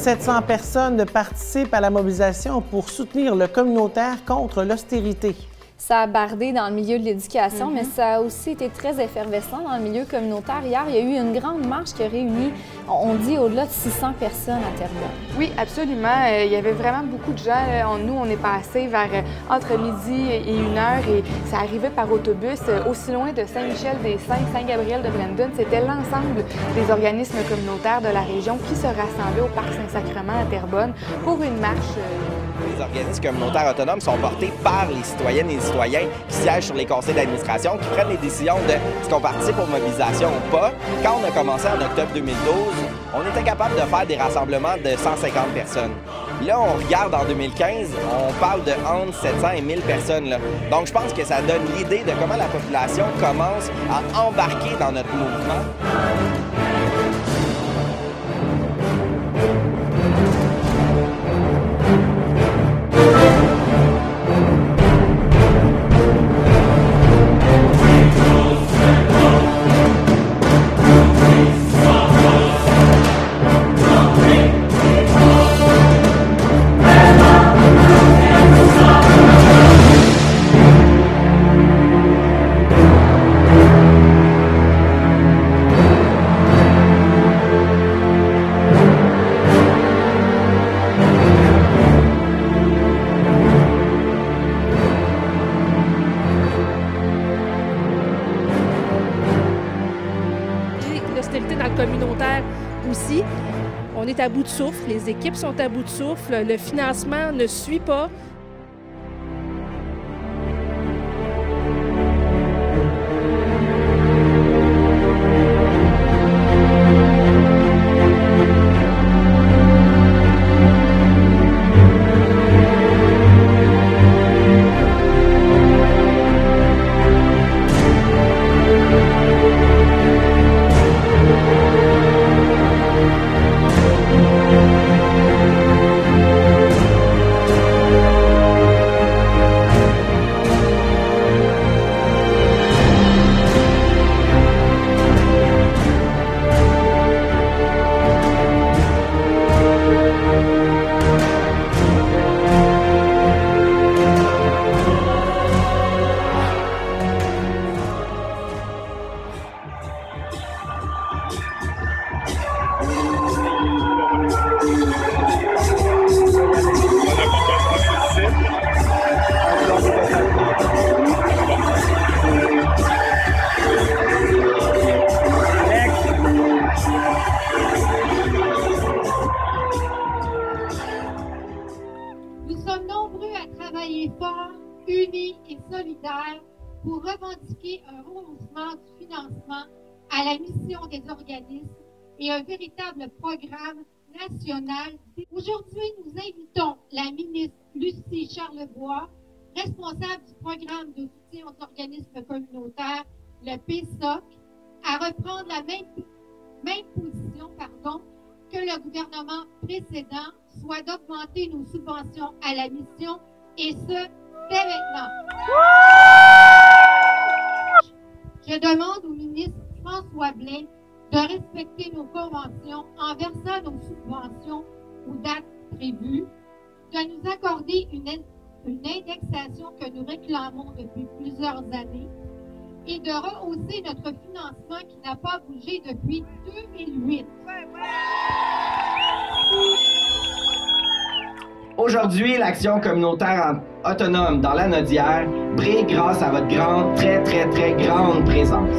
700 personnes participent à la mobilisation pour soutenir le communautaire contre l'austérité. Ça a bardé dans le milieu de l'éducation, mais ça a aussi été très effervescent dans le milieu communautaire. Hier, il y a eu une grande marche qui a réuni, on dit, au-delà de 600 personnes à Terrebonne. Oui, absolument. Il y avait vraiment beaucoup de gens. Nous, on est passé vers entre midi et 1h et ça arrivait par autobus aussi loin de Saint-Michel-des-Saints, Saint-Gabriel-de-Brandon. C'était l'ensemble des organismes communautaires de la région qui se rassemblaient au Parc Saint-Sacrement à Terrebonne pour une marche. Les organismes communautaires autonomes sont portés par les citoyennes et les citoyens qui siègent sur les conseils d'administration, qui prennent les décisions de est-ce qu'on participe aux mobilisations ou pas. Quand on a commencé en octobre 2012, on était capable de faire des rassemblements de 150 personnes. Là, on regarde en 2015, on parle de entre 700 et 1000 personnes. Là. Donc, je pense que ça donne l'idée de comment la population commence à embarquer dans notre mouvement. Dans le communautaire aussi. On est à bout de souffle, les équipes sont à bout de souffle, le financement ne suit pas. Unis et solidaires pour revendiquer un rehaussement du financement à la mission des organismes et un véritable programme national. Aujourd'hui, nous invitons la ministre Lucie Charlebois, responsable du programme de soutien aux organismes communautaires, le PSOC, à reprendre la même position que le gouvernement précédent, soit d'augmenter nos subventions à la mission, et ce, dès maintenant. Je demande au ministre François Blais de respecter nos conventions en versant nos subventions aux dates prévues, de nous accorder une indexation que nous réclamons depuis plusieurs années et de rehausser notre financement qui n'a pas bougé depuis 2008. Aujourd'hui, l'action communautaire autonome dans la Nodière brille grâce à votre grande, très grande présence.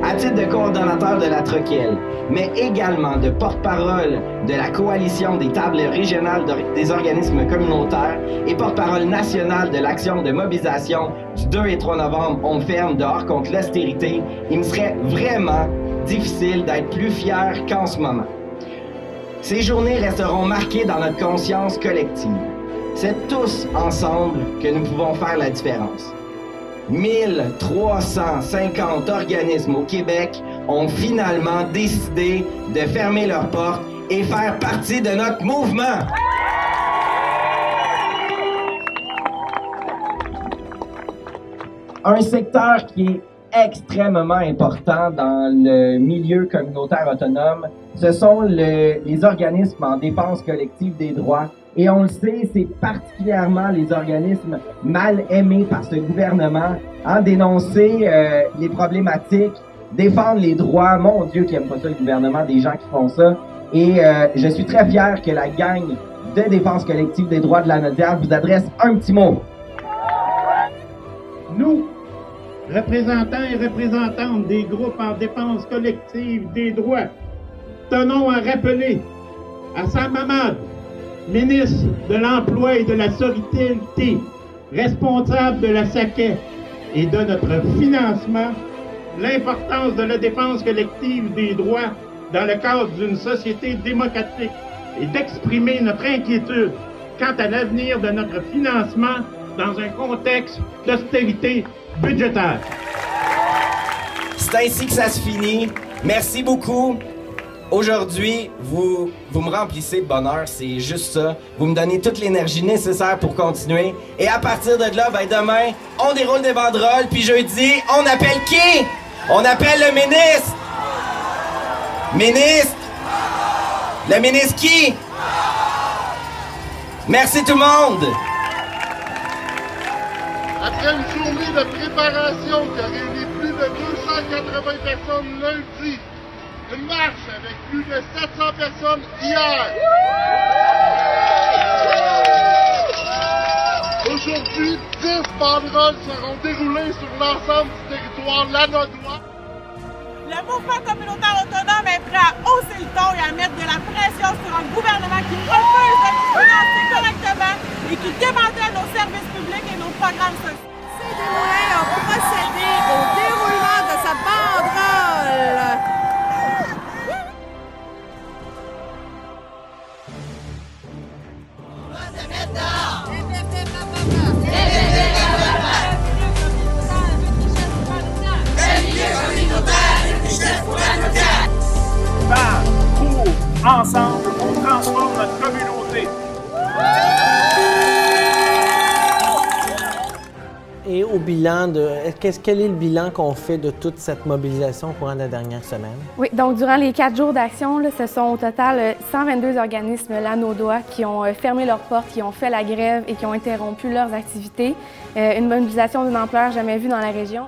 À titre de coordonnateur de la Troquelle, mais également de porte-parole de la coalition des tables régionales des organismes communautaires et porte-parole nationale de l'action de mobilisation du 2 et 3 novembre, on ferme dehors contre l'austérité, il me serait vraiment difficile d'être plus fier qu'en ce moment. Ces journées resteront marquées dans notre conscience collective. C'est tous ensemble que nous pouvons faire la différence. 1350 organismes au Québec ont finalement décidé de fermer leurs portes et faire partie de notre mouvement. Un secteur qui est extrêmement important dans le milieu communautaire autonome, ce sont les organismes en défense collective des droits. Et on le sait, c'est particulièrement les organismes mal aimés par ce gouvernement, dénoncer les problématiques, défendre les droits. Mon Dieu, qui aime pas ça le gouvernement, des gens qui font ça. Et je suis très fier que la gang de défense collective des droits de la Naudière vous adresse un petit mot. Nous, représentants et représentantes des groupes en défense collective des droits, tenons à rappeler à Sam Hamad, ministre de l'Emploi et de la Solidarité, responsable de la SACEQ et de notre financement, l'importance de la défense collective des droits dans le cadre d'une société démocratique et d'exprimer notre inquiétude quant à l'avenir de notre financement dans un contexte d'austérité budgétaire. C'est ainsi que ça se finit. Merci beaucoup. Aujourd'hui, vous me remplissez de bonheur, c'est juste ça. Vous me donnez toute l'énergie nécessaire pour continuer. Et à partir de là, demain, on déroule des banderoles, puis jeudi, on appelle qui? On appelle le ministre! Ministre! Le ministre qui? Merci tout le monde! Après une journée de préparation qui a réuni plus de 280 personnes lundi, une marche avec plus de 700 personnes hier. Aujourd'hui, 10 banderoles seront déroulées sur l'ensemble du territoire lanaudois. Le mouvement communautaire autonome est prêt à hausser le ton et à mettre de la pression sur un gouvernement qui refuse de nous financer correctement et qui démantèle nos services publics et nos programmes sociaux. Desmoulins a procédé au déroulement de sa banderole. Par, pour, ensemble, on transforme notre communauté. Et au bilan, quel est le bilan qu'on fait de toute cette mobilisation au courant de la dernière semaine? Oui, donc durant les 4 jours d'action, ce sont au total 122 organismes lanaudois qui ont fermé leurs portes, qui ont fait la grève et qui ont interrompu leurs activités. Une mobilisation d'une ampleur jamais vue dans la région.